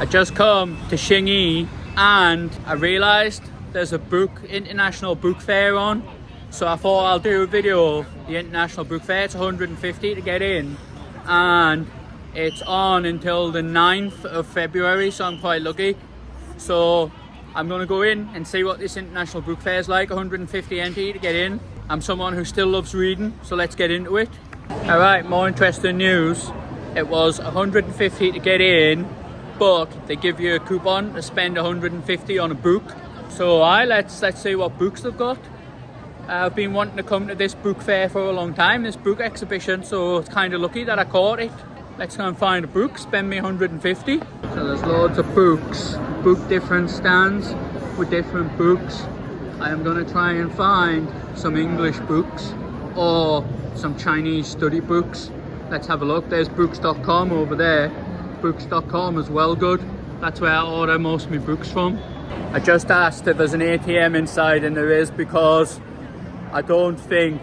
I just come to Xingyi and I realised there's a international book fair on. So I thought I'll do a video of the International Book Fair. It's 150 to get in and it's on until the 9th of February, so I'm quite lucky. So I'm going to go in and see what this International Book Fair is like. 150 NT to get in. I'm someone who still loves reading, so let's get into it. Alright, more interesting news. It was 150 to get in, but they give you a coupon to spend 150 on a book. So let's see what books they've got. I've been wanting to come to this book fair for a long time, this book exhibition, so it's kind of lucky that I caught it. Let's go and find a book, spend me 150. So there's loads of books, different stands with different books. I am going to try and find some English books or some Chinese study books. Let's have a look. There's books.com over there. Books.com is well good. That's where I order most of my books from. I just asked if there's an ATM inside, and there is, because I don't think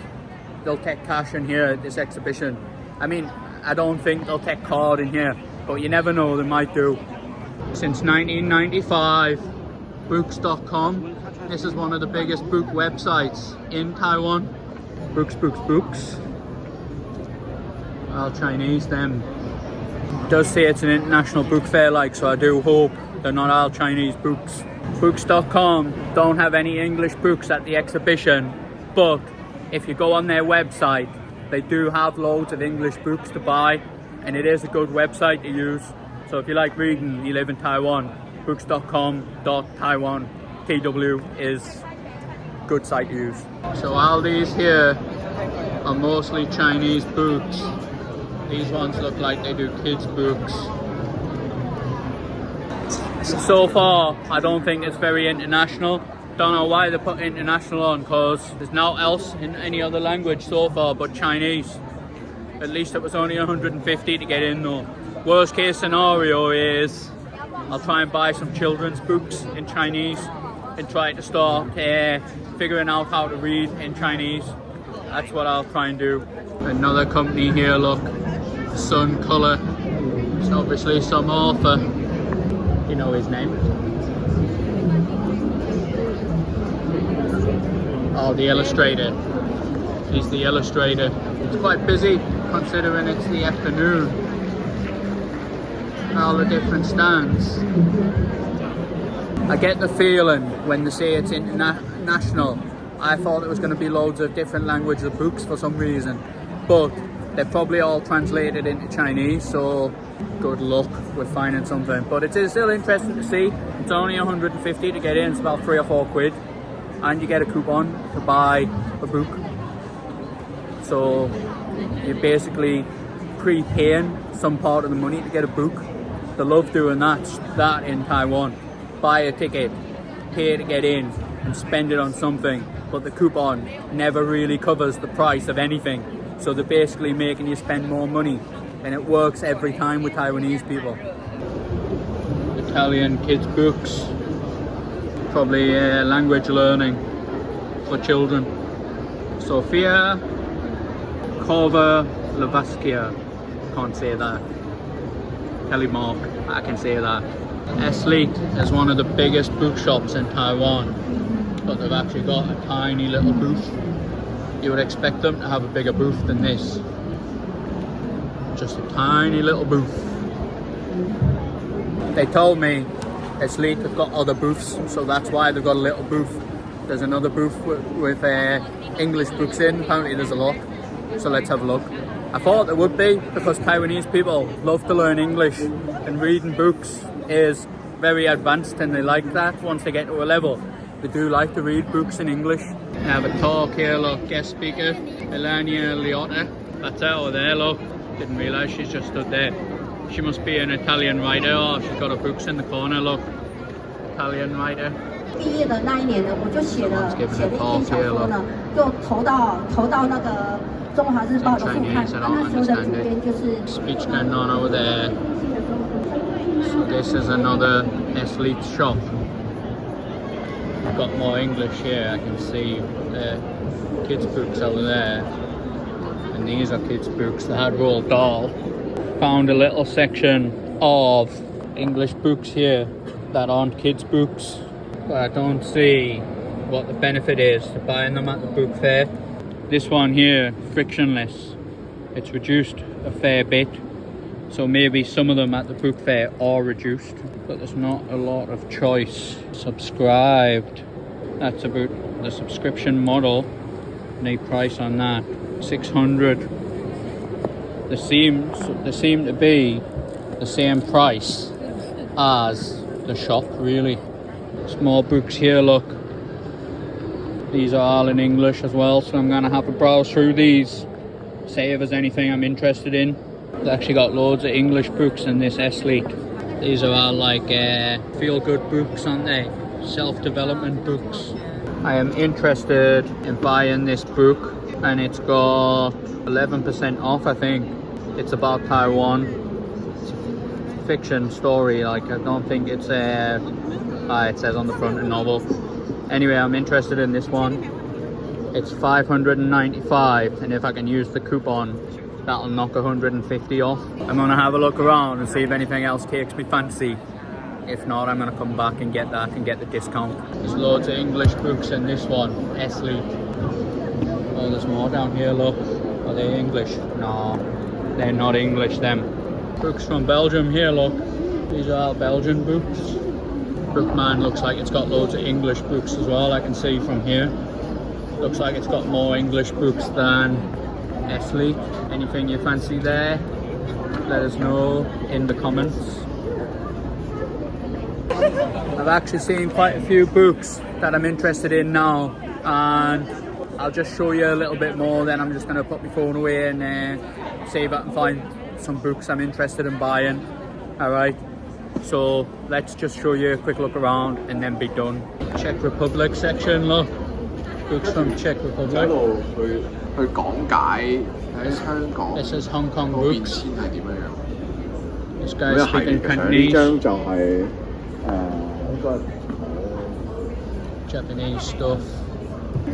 they'll take cash in here at this exhibition. I mean, I don't think they'll take card in here, but you never know, they might do. Since 1995, books.com. This is one of the biggest book websites in Taiwan. Books. All Chinese, them. It does say it's an international book fair, so I do hope they're not all Chinese books. Books.com don't have any English books at the exhibition, but if you go on their website, they do have loads of English books to buy, and it is a good website to use. So if you like reading, you live in Taiwan, books.com.taiwan TW is a good site to use. So all these here are mostly Chinese books. These ones look like they do kids books. So far, I don't think it's very international. Don't know why they put international on, because there's nothing else in any other language so far but Chinese. At least it was only 150 to get in though. Worst case scenario is I'll try and buy some children's books in Chinese and try to start figuring out how to read in Chinese. That's what I'll try and do. Another company here, look, Sun Color. It's obviously some author. You know his name? Oh, the illustrator. He's the illustrator. It's quite busy considering it's the afternoon. All the different stands. I get the feeling when they say it's international, I thought it was going to be loads of different languages of books for some reason, but they're probably all translated into Chinese, so good luck with finding something. But it is still interesting to see. It's only 150 to get in, it's about 3 or 4 quid, and you get a coupon to buy a book. So you're basically prepaying some part of the money to get a book. They love doing that in Taiwan. Buy a ticket, pay to get in, and spend it on something, but the coupon never really covers the price of anything. So they're basically making you spend more money, and it works every time with Taiwanese people. Italian kids books, probably language learning for children. Sofia Kovalevskia, can't say that. Kelly Mark, I can say that. Esleet is one of the biggest bookshops in Taiwan, but they've actually got a tiny little booth. You would expect them to have a bigger booth than this. Just a tiny little booth. They told me Esleet have got other booths, so that's why they've got a little booth. There's another booth with English books in. Apparently there's a lot, so let's have a look. I thought there would be, because Taiwanese people love to learn English, and reading books is very advanced, and they like that once they get to a level. They do like to read books in English. I have a talk here, look, guest speaker, Melania Liotta. That's her over there, look. Didn't realise she's just stood there. She must be an Italian writer, or she's got her books in the corner, look. Italian writer. 毕业的那一年呢，我就写了一篇小说呢，就投到那个中华日报的副刊。那时候的主编就是。Speech going on over there. So this is another Esleet shop. Got more English here. I can see kids' books over there, and these are kids' books. They had Roald Dahl. Found a little section of English books here that aren't kids books, but I don't see what the benefit is to buying them at the book fair. This one here, frictionless, it's reduced a fair bit, so maybe some of them at the book fair are reduced, but there's not a lot of choice. Subscribed, that's about the subscription model. The price on that, 600. They seem to be the same price as the shop, really. Small books here, look. These are all in English as well, so I'm gonna have a browse through these, see if there's anything I'm interested in. They've actually got loads of English books in this S-League. These are all like feel-good books, aren't they? Self-development books. I am interested in buying this book, and it's got 11% off, I think. It's about Taiwan. It's a fiction story, like I don't think it's it says on the front, a novel. Anyway, I'm interested in this one. It's 595, and if I can use the coupon, that'll knock 150 off. I'm gonna have a look around and see if anything else takes me fancy. If not, I'm going to come back and get that and get the discount. There's loads of English books in this one, S-League. Oh, there's more down here, look. Are they English? No, they're not English, them. Books from Belgium here, look. These are all Belgian books. Bookman looks like it's got loads of English books as well, I can see from here. Looks like it's got more English books than S-League. Anything you fancy there, let us know in the comments. I've actually seen quite a few books that I'm interested in now, and I'll just show you a little bit more, then I'm just going to put my phone away and see if I can find some books I'm interested in buying. Alright, so let's just show you a quick look around and then be done. Czech Republic section, look. Books from Czech Republic. This is Hong Kong books. This guy's speaking Cantonese. Japanese stuff.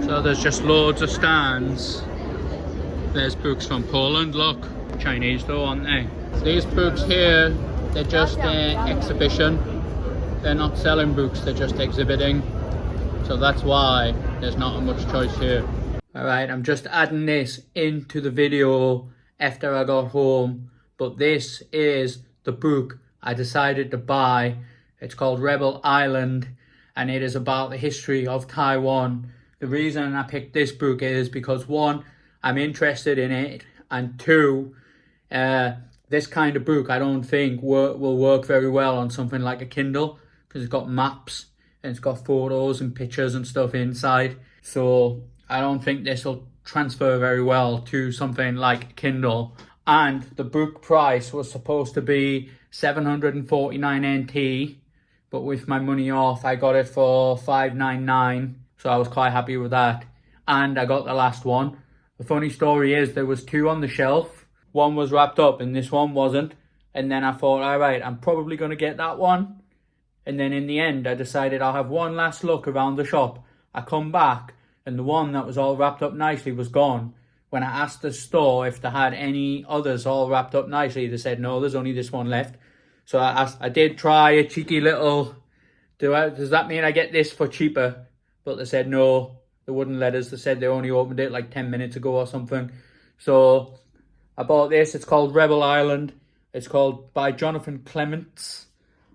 So there's just loads of stands. There's books from Poland, look. Chinese though, aren't they? These books here, they're just exhibition. They're not selling books, they're just exhibiting. So that's why there's not much choice here. Alright, I'm just adding this into the video after I got home. But this is the book I decided to buy. It's called Rebel Island, and it is about the history of Taiwan. The reason I picked this book is because, one, I'm interested in it, and two, this kind of book I don't think will work very well on something like a Kindle, because it's got maps and it's got photos and pictures and stuff inside. So I don't think this will transfer very well to something like Kindle. And the book price was supposed to be 749 NT. But with my money off, I got it for 599, so I was quite happy with that. And I got the last one. The funny story is there was two on the shelf. One was wrapped up and this one wasn't. And then I thought, all right, I'm probably going to get that one. And then in the end, I decided I'll have one last look around the shop. I come back and the one that was all wrapped up nicely was gone. When I asked the store if they had any others all wrapped up nicely, they said, no, there's only this one left. So I did try a cheeky little, does that mean I get this for cheaper? But they said no, they wouldn't let us. They said they only opened it like 10 minutes ago or something. So I bought this. It's called Rebel Island. It's called by Jonathan Clements.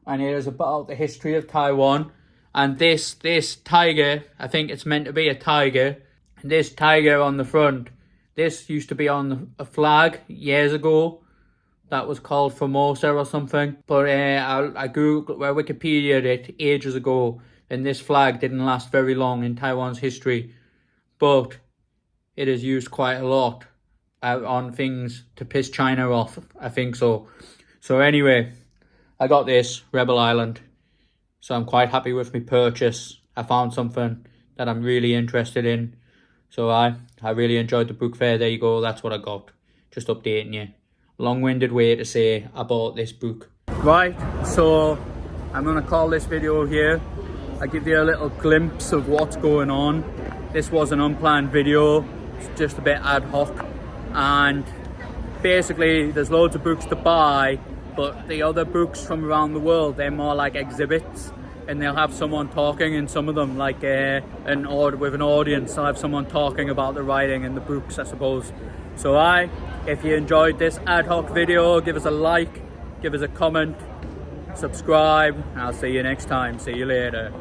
And it is about the history of Taiwan. And this tiger, I think it's meant to be a tiger. And this tiger on the front, this used to be on a flag years ago. That was called Formosa or something. But I googled, Wikipedia'd it ages ago, and this flag didn't last very long in Taiwan's history. But it is used quite a lot on things to piss China off, I think so. So anyway, I got this, Rebel Island. So I'm quite happy with my purchase. I found something that I'm really interested in. So I really enjoyed the book fair. There you go, that's what I got. Just updating you. Long-winded way to say I bought this book. Right, so I'm gonna call this video here. I give you a little glimpse of what's going on. This was an unplanned video, it's just a bit ad hoc, and basically there's loads of books to buy, But the other books from around the world, they're more like exhibits, and they'll have someone talking in some of them, like with an audience. They'll have someone talking about the writing and the books, I suppose. So if you enjoyed this ad hoc video, give us a like, give us a comment, subscribe, and I'll see you next time. See you later.